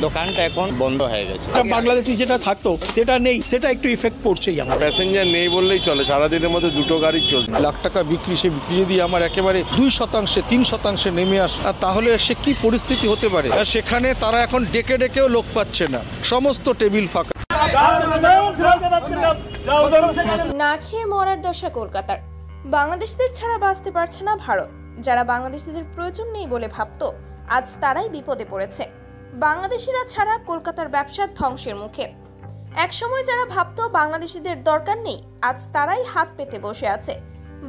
দোকানটা এখন বন্ধ হয়ে গেছে। বাংলাদেশি যেটা থাকতো সেটা নেই, সেটা একটু ইফেক্ট পড়ছেই। আমার প্যাসেঞ্জার নেই বললেই চলে, সারাদিনের মধ্যে 2টো গাড়ি চলছে। লাখ টাকা বিক্রি, সে বিক্রি যদি আমার একেবারে 2%, 3% নেমে আসে, তাহলে সে কি পরিস্থিতি হতে পারে? সেখানে তারা এখন ডেকে ডেকেও লোক পাচ্ছে না, সমস্ত টেবিল ফাঁকা। না খেয়ে মরার দশা কলকাতার। বাংলাদেশিদের ছাড়া বাঁচতে পারছে না ভারত। যারা বাংলাদেশিদের প্রয়োজন নেই বলে ভাবতো, আজ তারাই বিপদে পড়েছে। বাংলাদেশিরা ছাড়া কলকাতার ব্যবসা ধ্বংসের মুখে। একসময় যারা ভাবতো বাংলাদেশিদের দরকার নেই, আজ তারাই হাত পেতে বসে আছে।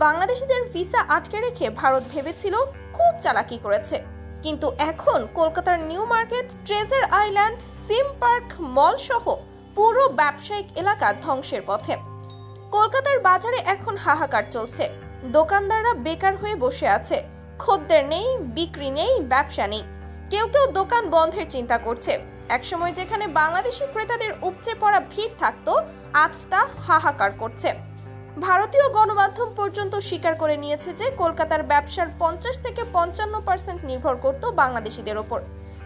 বাংলাদেশিদের ভিসা আটকে রেখে ভারত ভেবেছিল খুব চালাকি করেছে, কিন্তু এখন কলকাতার নিউ মার্কেট, ট্রেজার আইল্যান্ড, সিম পার্ক মল সহ পুরো ব্যবসায়িক এলাকা ধ্বংসের পথে। কলকাতার বাজারে এখন হাহাকার চলছে। দোকানদাররা বেকার হয়ে বসে আছে, খদ্দের নেই, বিক্রি নেই, ব্যবসা নেই। কেউ কেউ দোকান বন্ধের চিন্তা করছে। একসময় যেখানে বাংলাদেশি ক্রেতাদের উপচে পড়া ভিড় থাকতো, আজ তা হাহাকার করছে। ভারতীয় গণমাধ্যম পর্যন্ত স্বীকার করে নিয়েছে যে কলকাতার ব্যবসার 50 থেকে 55% নির্ভর করত বাংলাদেশিদের ওপর।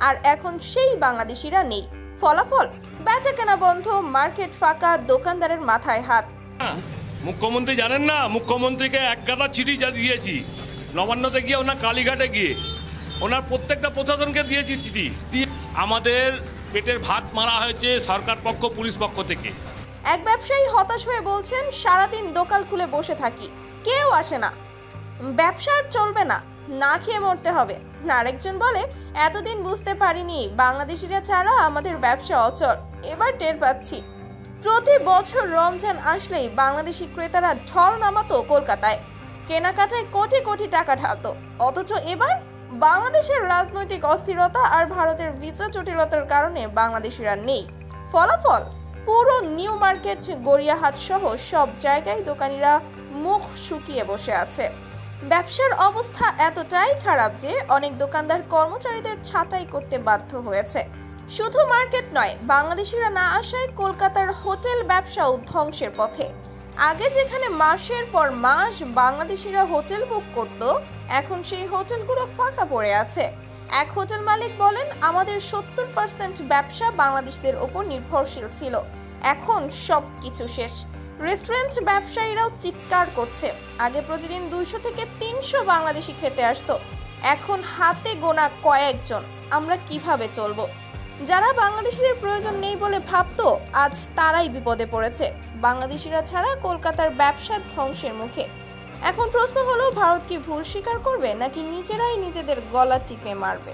আর এখন সেই বাংলাদেশিরা নেই। ফলাফল, বেচা কেনা বন্ধ, মার্কেট ফাঁকা, দোকানদারের মাথায় হাত। মুখ্যমন্ত্রী জানেন না, মুখ্যমন্ত্রীকে এক গাদা চিঠি দিয়েছি, নবান্নতে গিয়ে, ওনার কালীঘাটে গিয়ে, ওনার প্রত্যেকটা প্রশাসনকে দিয়েছি চিঠি। আমাদের পেটের ভাত মারা হয়েছে সরকার পক্ষ, পুলিশ পক্ষ থেকে। এক ব্যবসায়ী হতাশ হয়ে বলছেন, সারাদিন দোকান খুলে বসে থাকি, কেউ আসে না, ব্যবসা আর চলবে না, না খেয়ে মরতে হবে। আরেকজন বলে, এতদিন বুঝতে পারিনি বাংলাদেশিরা ছাড়া আমাদের ব্যবসা অচল, এবার টের পাচ্ছি। প্রতি বছর রমজান আসলেই বাংলাদেশি ক্রেতারা ঢল নামাতো কলকাতায়, কেনাকাটায় কোটি কোটি টাকা ঢালতো। অথচ এবার বাংলাদেশের রাজনৈতিক অস্থিরতা আর ভারতের ভিসা জটিলতার কারণে বাংলাদেশিরা নেই। ফলাফল, পুরো নিউ মার্কেট, গড়িয়াহাট সহ সব জায়গায় দোকানিরা মুখ শুকিয়ে বসে আছে। ব্যবসার অবস্থা এতটাই খারাপ যে অনেক দোকানদার কর্মচারীদের ছাঁটাই করতে বাধ্য হয়েছে। শুধু মার্কেট নয়, বাংলাদেশিরা না আসায় কলকাতার হোটেল ব্যবসাও ধ্বংসের পথে। আগে যেখানে মাসের পর মাস বাংলাদেশিরা হোটেল বুক করত, এখন সেই হোটেলগুলো ফাঁকা পড়ে আছে। এক হোটেল মালিক বলেন, আমাদের 70% ব্যবসা বাংলাদেশিদের ওপর নির্ভরশীল ছিল, এখন সব কিছু শেষ। রেস্টুরেন্ট ব্যবসায়ীরাও চিৎকার করছে, আগে প্রতিদিন 200 থেকে 300 বাংলাদেশি খেতে আসতো, এখন হাতে গোনা কয়েকজন। আমরা কিভাবে চলবো? যারা বাংলাদেশিদের প্রয়োজন নেই বলে ভাবতো, আজ তারাই বিপদে পড়েছে। বাংলাদেশিরা ছাড়া কলকাতার ব্যবসা ধ্বংসের মুখে। এখন প্রশ্ন হলো, ভারত কি ভুল স্বীকার করবে নাকি নিজেরাই নিজেদের গলা টিপে মারবে?